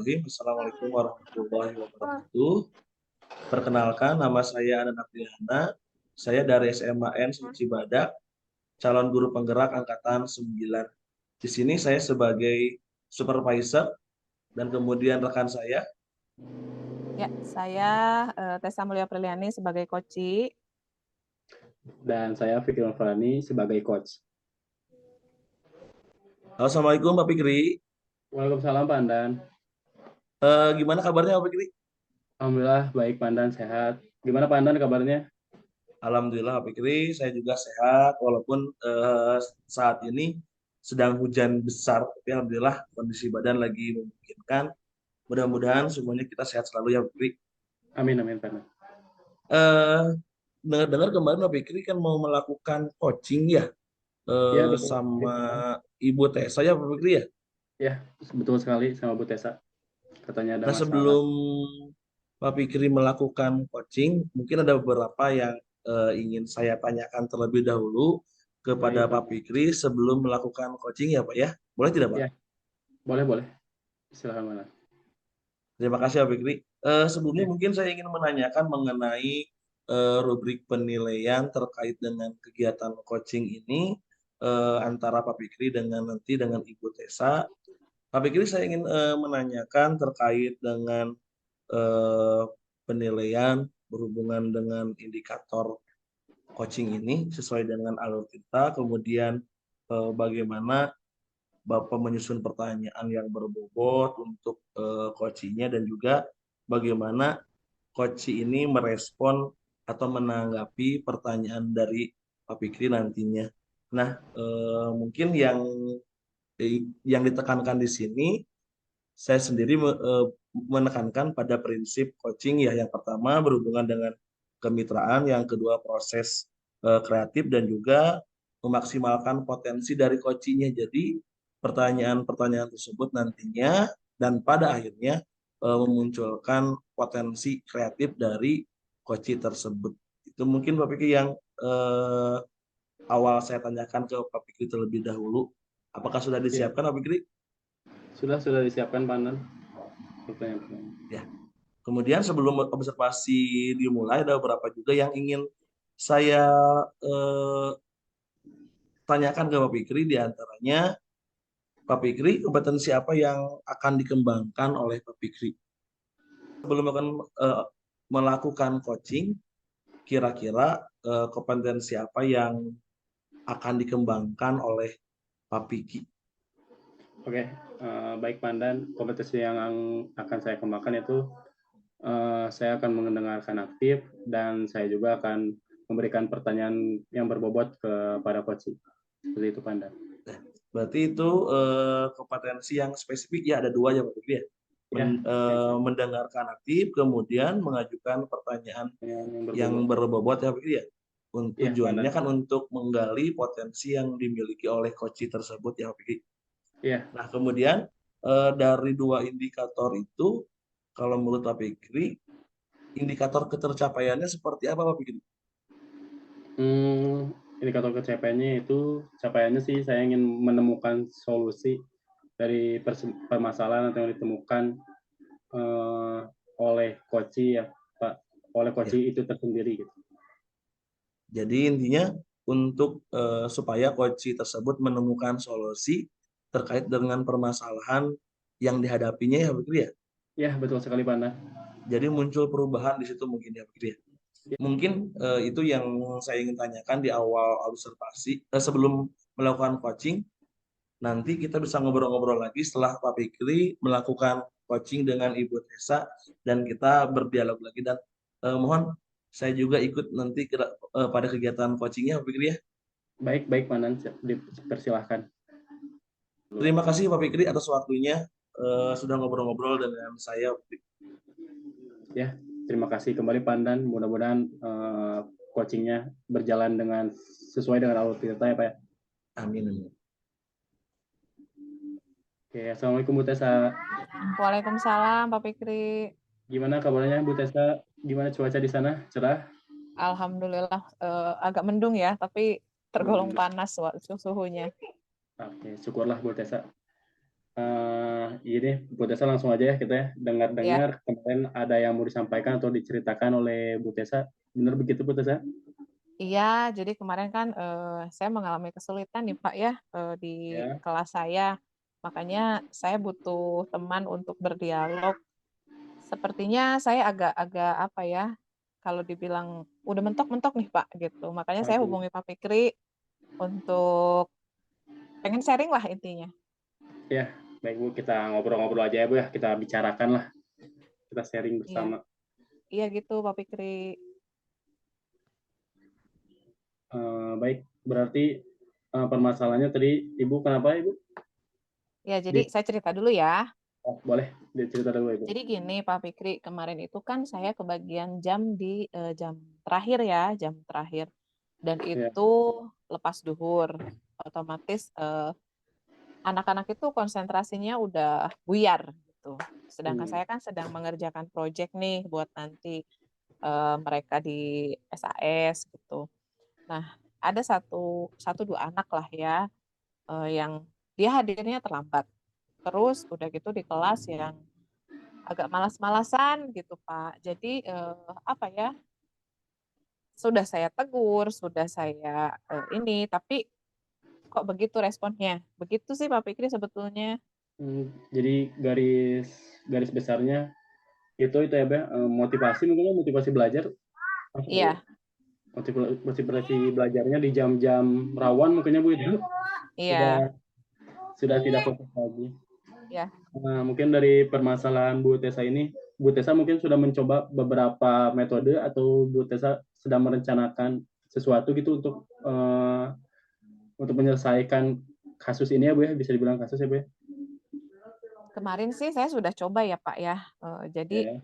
Bismillahirrahmanirrahim. Assalamualaikum warahmatullahi wabarakatuh. Perkenalkan, nama saya Anan Afriana. Saya dari SMAN Suci Badak, calon guru penggerak angkatan 9. Di sini saya sebagai supervisor dan kemudian rekan saya. Ya, saya Tessa Mulia Priliani sebagai koci. Dan saya Fikri Nurfani sebagai coach. Halo, Assalamualaikum Pak Fikri. Waalaikumsalam Pak Andan. Gimana kabarnya Pak Fikri? Alhamdulillah baik Pak Andan, sehat. Gimana Pak Andan kabarnya? Alhamdulillah Pak Fikri, saya juga sehat walaupun saat ini sedang hujan besar, tapi alhamdulillah kondisi badan lagi memungkinkan. Mudah-mudahan semuanya kita sehat selalu ya Pak Fikri. Amin amin Pak Andan. Dengar-dengar kemarin Pak Fikri kan mau melakukan coaching ya, Ya betul. sama Ibu Tessa ya Pak Fikri ya? Ya betul sekali sama Bu Tessa. Katanya ada Nah masalah. sebelum Pak Fikri melakukan coaching, mungkin ada beberapa yang ingin saya tanyakan terlebih dahulu kepada Baik, Pak. Pak Fikri sebelum melakukan coaching ya Pak ya? Boleh tidak Pak? Ya, boleh. Silakan Pak Andan. Terima kasih Pak Fikri. Sebelumnya mungkin saya ingin menanyakan mengenai rubrik penilaian terkait dengan kegiatan coaching ini antara Pak Fikri dengan Ibu Tessa. Pak Fikri, saya ingin menanyakan terkait dengan penilaian berhubungan dengan indikator coaching ini sesuai dengan alur kita, kemudian bagaimana Bapak menyusun pertanyaan yang berbobot untuk coachingnya dan juga bagaimana coach ini merespon atau menanggapi pertanyaan dari Pak Fikri nantinya. Nah, mungkin yang ditekankan di sini, saya sendiri menekankan pada prinsip coaching ya. Yang pertama berhubungan dengan kemitraan, yang kedua proses kreatif dan juga memaksimalkan potensi dari coachingnya. Jadi pertanyaan-pertanyaan tersebut nantinya dan pada akhirnya memunculkan potensi kreatif dari coach tersebut. Itu mungkin Pak Fikri yang awal saya tanyakan ke Pak Fikri terlebih dahulu. Apakah sudah disiapkan Pak Fikri? Sudah disiapkan Pak Andan. Pertanyaan. Ya. Kemudian sebelum observasi dimulai, ada beberapa juga yang ingin saya tanyakan ke Pak Fikri, diantaranya Pak Fikri, kompetensi apa yang akan dikembangkan oleh Pak Fikri? Sebelum melakukan coaching, kira-kira kompetensi apa yang akan dikembangkan oleh Pak Fikri? Oke, baik Pak Andan. Kompetensi yang akan saya kembangkan itu saya akan mendengarkan aktif dan saya juga akan memberikan pertanyaan yang berbobot kepada coach. Seperti itu Pak Andan. Berarti itu kompetensi yang spesifik ya, ada dua ya Pak Fikri ya? Mendengarkan aktif, kemudian mengajukan pertanyaan yang berbobot ya Pak Fikri ya? Tujuannya kan untuk menggali potensi yang dimiliki oleh coach tersebut ya Pak Fikri. Iya. Nah kemudian dari dua indikator itu, kalau menurut Pak Fikri, indikator ketercapaiannya seperti apa Pak Fikri? Indikator capaiannya sih saya ingin menemukan solusi dari permasalahan yang ditemukan oleh coach ya Pak, oleh coach itu tersendiri gitu. Jadi intinya untuk supaya coach tersebut menemukan solusi terkait dengan permasalahan yang dihadapinya ya Pak Fikri ya? Ya betul sekali Pak Anda. Jadi muncul perubahan di situ mungkin ya Pak Fikri ya? Mungkin itu yang saya ingin tanyakan di awal observasi sebelum melakukan coaching. Nanti kita bisa ngobrol-ngobrol lagi setelah Pak Fikri melakukan coaching dengan Ibu Tessa dan kita berdialog lagi, dan mohon saya juga ikut nanti pada kegiatan coachingnya Pak Fikri ya. Baik Pak Nan, dipersilahkan. Terima kasih Pak Fikri atas waktunya sudah ngobrol-ngobrol dengan saya. Ya, terima kasih kembali Pak Dan. Mudah-mudahan coachingnya berjalan sesuai dengan alur kita ya Pak ya. Amin. Oke, Assalamualaikum Bu Tessa. Waalaikumsalam Pak Fikri. Gimana kabarnya Bu Tessa? Gimana cuaca di sana? Cerah? Alhamdulillah agak mendung ya, tapi tergolong panas suhunya. Oke, syukurlah Bu Tessa. Ini Bu Tessa langsung aja ya kita ya Ya, dengar-dengar kemarin ada yang mau disampaikan atau diceritakan oleh Bu Tessa. Benar begitu Bu Tessa? iya. Jadi kemarin kan saya mengalami kesulitan nih Pak ya di Ya. kelas saya. Makanya saya butuh teman untuk berdialog. Sepertinya saya agak-agak apa ya, kalau dibilang udah mentok-mentok nih Pak gitu. Makanya saya Waduh. hubungi Pak Fikri untuk pengen sharing lah intinya. Ya, baik Bu, kita ngobrol-ngobrol aja ya Bu ya, kita bicarakan lah, kita sharing Iya, bersama. iya gitu Pak Fikri. Baik, berarti permasalahannya tadi Ibu kenapa Ibu? Ya, Di, jadi saya cerita dulu ya. boleh dicerita dulu Ibu. Jadi gini Pak Fikri, kemarin itu kan saya kebagian jam di jam terakhir ya, jam terakhir. Dan Ya. itu lepas duhur. Otomatis anak-anak itu konsentrasinya udah buyar gitu. Sedangkan Hmm. saya kan sedang mengerjakan project nih buat nanti mereka di SAS gitu. Nah, ada satu dua anak lah ya yang dia hadirnya terlambat. Terus udah gitu di kelas yang agak malas-malasan gitu, Pak. Jadi apa ya? Sudah saya tegur, sudah saya ini, tapi kok begitu responnya? Begitu sih Pak Fikri sebetulnya. Jadi garis garis besarnya itu ya Bu, motivasi mungkin ya, motivasi belajar apa Bu? Iya, Motivasi belajarnya di jam-jam rawan mungkinnya Bu itu iya, sudah sudah tidak fokus lagi. iya. Nah, mungkin dari permasalahan Bu Tessa ini, Bu Tessa mungkin sudah mencoba beberapa metode atau Bu Tessa sedang merencanakan sesuatu gitu untuk menyelesaikan kasus ini ya Bu ya, bisa dibilang kasus ya Bu ya. Kemarin sih saya sudah coba ya Pak ya. Jadi Ya.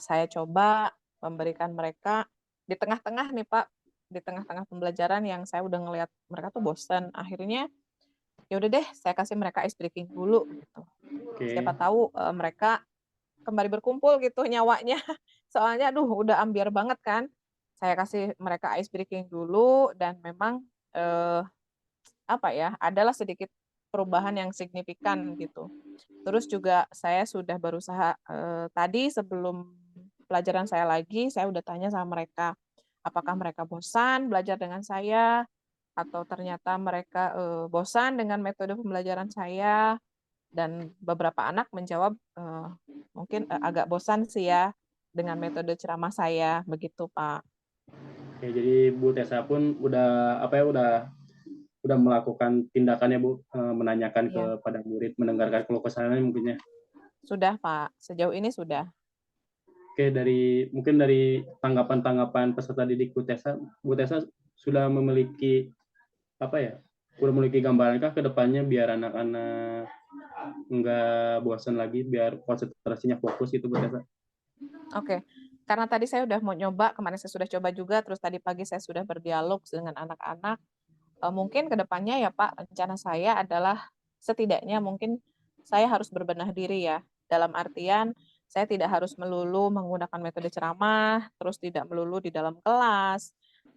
saya coba memberikan mereka di tengah-tengah nih Pak, di tengah-tengah pembelajaran yang saya udah ngelihat mereka tuh bosan. Akhirnya ya udah deh saya kasih mereka ice breaking dulu gitu. Siapa Oke. tahu mereka kembali berkumpul gitu nyawanya. Soalnya aduh udah ambiar banget kan. Saya kasih mereka ice breaking dulu dan memang eh, apa ya, adalah sedikit perubahan yang signifikan gitu. Terus juga saya sudah berusaha tadi sebelum pelajaran saya lagi, saya udah tanya sama mereka, apakah mereka bosan belajar dengan saya atau ternyata mereka bosan dengan metode pembelajaran saya dan beberapa anak menjawab mungkin agak bosan sih ya dengan metode ceramah saya begitu Pak. Oke, jadi Bu Tessa pun udah apa ya udah melakukan tindakannya Bu, menanyakan Iya, kepada murid, mendengarkan keluh kesahnya mungkin ya. sudah Pak. Sejauh ini sudah. Oke, mungkin dari tanggapan-tanggapan peserta didik Bu Tessa sudah memiliki apa ya? Udah memiliki gambaran ke depannya biar anak-anak nggak bosan lagi, biar konsentrasinya fokus itu Bu Tessa. Oke. Karena tadi saya udah mau nyoba, kemarin saya sudah coba juga, terus tadi pagi saya sudah berdialog dengan anak-anak. Mungkin ke depannya ya Pak, rencana saya adalah setidaknya mungkin saya harus berbenah diri ya. Dalam artian saya tidak harus melulu menggunakan metode ceramah, terus tidak melulu di dalam kelas,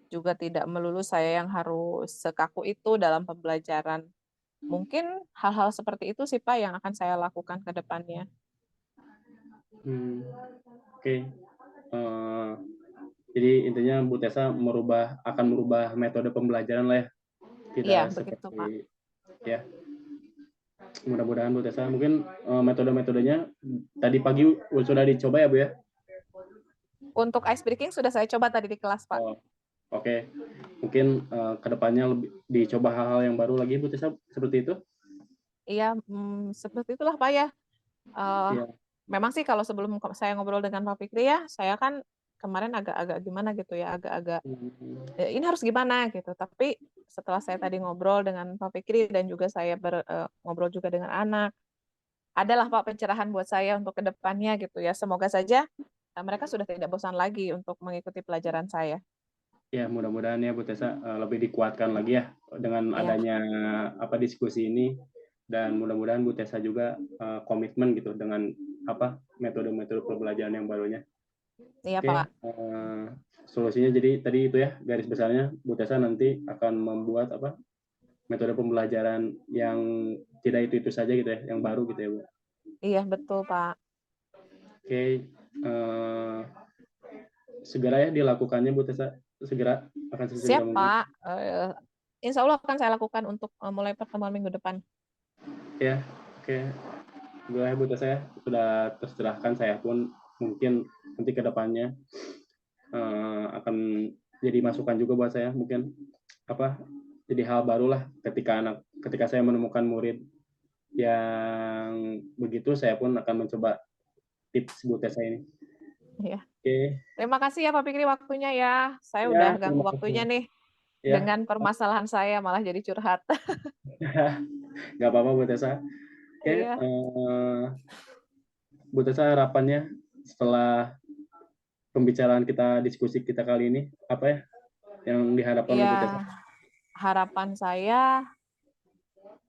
juga tidak melulu saya yang harus sekaku itu dalam pembelajaran. Mungkin hal-hal seperti itu sih Pak yang akan saya lakukan ke depannya. Oke. Eh, jadi intinya Bu Tessa akan merubah metode pembelajaran lah ya. Iya, Tidak begitu Pak. seperti ya. Mudah-mudahan Bu Tessa mungkin metode-metodenya tadi pagi sudah dicoba ya Bu ya. Untuk ice breaking sudah saya coba tadi di kelas Pak. Oh, oke. Mungkin kedepannya lebih dicoba hal-hal yang baru lagi Bu Tessa seperti itu. Iya, seperti itulah Pak ya. Eh, Iya. memang sih kalau sebelum saya ngobrol dengan Pak Fikri ya, saya kan kemarin agak-agak gimana gitu ya, agak-agak ini harus gimana gitu. Tapi setelah saya tadi ngobrol dengan Pak Fikri dan juga saya ngobrol juga dengan anak, adalah Pak pencerahan buat saya untuk kedepannya gitu ya. Semoga saja mereka sudah tidak bosan lagi untuk mengikuti pelajaran saya. Ya, mudah-mudahan ya Bu Tessa lebih dikuatkan lagi ya dengan Iya, adanya diskusi ini dan mudah-mudahan Bu Tessa juga komitmen gitu dengan metode-metode pembelajaran yang barunya. iya Oke, Pak. solusinya jadi tadi itu ya garis besarnya Bu Tessa nanti akan membuat metode pembelajaran yang tidak itu saja gitu ya, yang baru gitu ya Bu. Iya, betul Pak. Oke, segera ya dilakukannya Bu Tessa, segera akan sesegera Siap mungkin. Pak. Insya Allah akan saya lakukan untuk mulai pertemuan minggu depan. Ya, oke. Boleh Bu Tessa ya, sudah tercerahkan. Saya pun mungkin nanti ke depannya akan jadi masukan juga buat saya, mungkin jadi hal barulah ketika saya menemukan murid yang begitu, saya pun akan mencoba tips Bu Tessa ini. Iya. Oke. Terima kasih ya Pak Fikri waktunya ya. Saya Ya, udah terima ganggu waktunya kasih. nih Ya, dengan permasalahan saya malah jadi curhat. nggak apa-apa Bu Tessa. Oke, Iya. Bu Tessa, harapannya setelah pembicaraan diskusi kita kali ini, apa ya yang diharapkan oleh Bu Tessa? Iya, harapan saya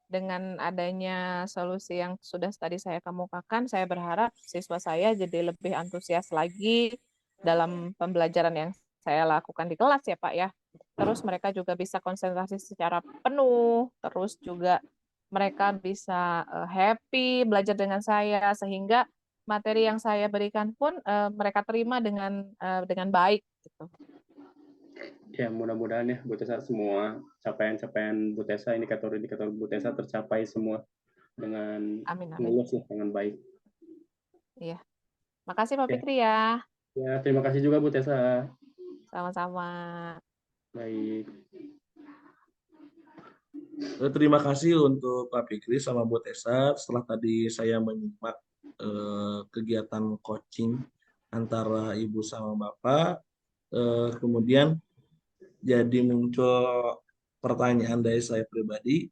dengan adanya solusi yang sudah tadi saya kemukakan, saya berharap siswa saya jadi lebih antusias lagi dalam pembelajaran yang saya lakukan di kelas ya Pak ya. Terus mereka juga bisa konsentrasi secara penuh, terus juga mereka bisa happy belajar dengan saya, sehingga materi yang saya berikan pun mereka terima dengan baik gitu. Ya, mudah-mudahan ya Bu Tessa, semua capaian-capaian Bu Tessa, indikator-indikator Bu Tessa tercapai semua dengan Amin, amin. mulus ya, dengan baik. Iya. Makasih Pak Ya. Fikri ya. Ya, terima kasih juga Bu Tessa. Sama-sama. Baik. Terima kasih untuk Pak Fikri sama Bu Tessa. Setelah tadi saya menyimak kegiatan coaching antara Ibu sama Bapak, kemudian jadi muncul pertanyaan dari saya pribadi.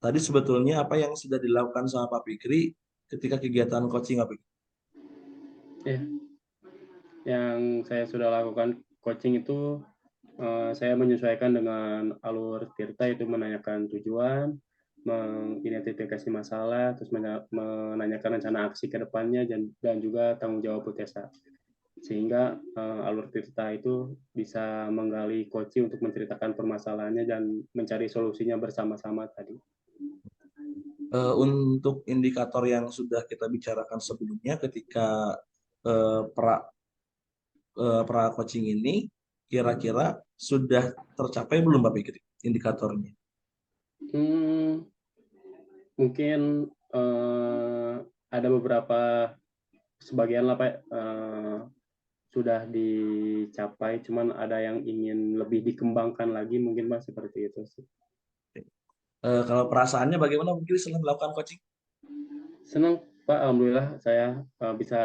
Tadi sebetulnya apa yang sudah dilakukan sama Pak Fikri ketika kegiatan coaching Pak Fikri? Ya, yang saya sudah lakukan coaching itu saya menyesuaikan dengan alur Tirta, itu menanyakan tujuan, mengidentifikasi masalah, terus menanyakan rencana aksi ke depannya, dan juga tanggung jawab Bu Tessa. Sehingga alur Tirta itu bisa menggali coach untuk menceritakan permasalahannya dan mencari solusinya bersama-sama tadi. Untuk indikator yang sudah kita bicarakan sebelumnya ketika pra coaching ini, kira-kira sudah tercapai belum Pak Fikri indikatornya? Mungkin ada beberapa, sebagian lah Pak, sudah dicapai, cuman ada yang ingin lebih dikembangkan lagi, mungkin Pak, seperti itu sih. Kalau perasaannya bagaimana Pak Fikri setelah melakukan coaching? Senang Pak, alhamdulillah saya bisa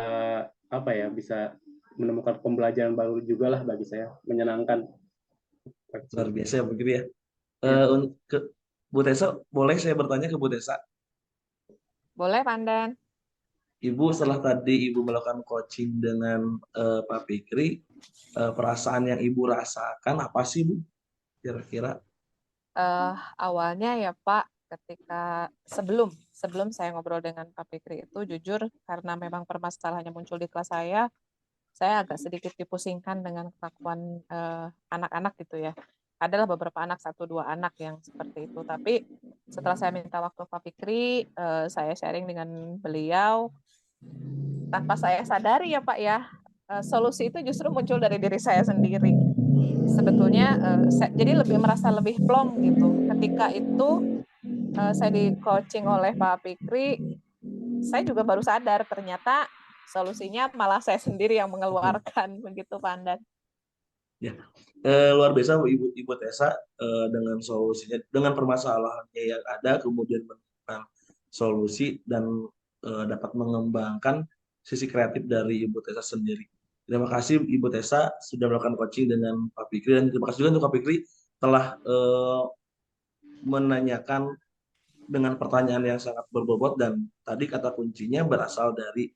bisa menemukan pembelajaran baru juga lah bagi saya, menyenangkan. Luar biasa ya Pak Fikri ya. Ya. Ke Bu Tessa, boleh saya bertanya ke Bu Tessa? Boleh Pandan. Ibu setelah tadi Ibu melakukan coaching dengan Pak Fikri, perasaan yang Ibu rasakan apa sih Bu? Kira-kira? Awalnya ya Pak, ketika sebelum saya ngobrol dengan Pak Fikri itu, jujur karena memang permasalahannya muncul di kelas saya agak sedikit dipusingkan dengan kelakuan anak-anak gitu ya. Adalah beberapa anak, 1-2 anak yang seperti itu. Tapi setelah saya minta waktu Pak Fikri, saya sharing dengan beliau, tanpa saya sadari ya Pak ya, solusi itu justru muncul dari diri saya sendiri. Sebetulnya jadi merasa lebih plong gitu. Ketika itu saya di coaching oleh Pak Fikri, saya juga baru sadar ternyata solusinya malah saya sendiri yang mengeluarkan, begitu Pak Andan. Ya, luar biasa Ibu Tessa dengan solusinya, dengan permasalahannya yang ada, kemudian menemukan solusi dan dapat mengembangkan sisi kreatif dari Ibu Tessa sendiri. Terima kasih Ibu Tessa sudah melakukan coaching dengan Pak Fikri, dan terima kasih juga untuk Pak Fikri telah menanyakan dengan pertanyaan yang sangat berbobot, dan tadi kata kuncinya berasal dari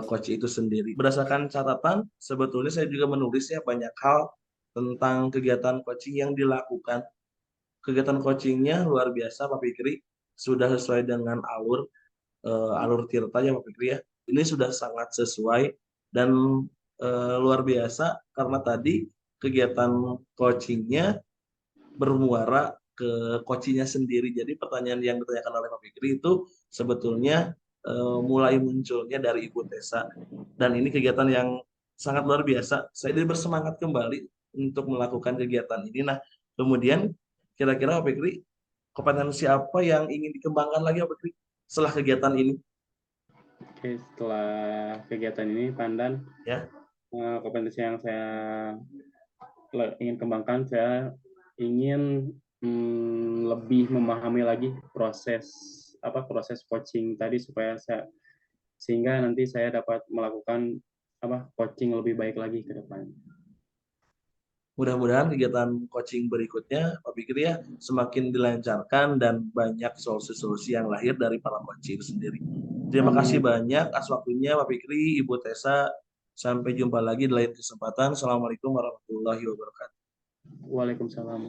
coach itu sendiri. Berdasarkan catatan, sebetulnya saya juga menulisnya banyak hal tentang kegiatan coaching yang dilakukan. Kegiatan coachingnya luar biasa Pak Fikri, sudah sesuai dengan alur Tirta ya Pak Fikri ya. Ini sudah sangat sesuai dan luar biasa karena tadi kegiatan coachingnya bermuara ke coachingnya sendiri. Jadi pertanyaan yang ditanyakan oleh Pak Fikri itu sebetulnya mulai munculnya dari Ibu Tessa. Dan ini kegiatan yang sangat luar biasa. Saya jadi bersemangat kembali untuk melakukan kegiatan ini. Nah, kemudian kira-kira Pak Fikri, kompetensi apa yang ingin dikembangkan lagi Pak Fikri setelah kegiatan ini? Oke, setelah kegiatan ini, Pandan, Ya. kompetensi yang saya ingin kembangkan, saya ingin lebih memahami lagi proses coaching tadi sehingga nanti saya dapat melakukan coaching lebih baik lagi ke depan. Mudah-mudahan kegiatan coaching berikutnya, Pak Fikri ya, semakin dilancarkan dan banyak solusi-solusi yang lahir dari para coach itu sendiri. Terima kasih banyak atas waktunya Pak Fikri, Ibu Tessa. Sampai jumpa lagi di lain kesempatan. Assalamualaikum warahmatullahi wabarakatuh. Waalaikumsalam.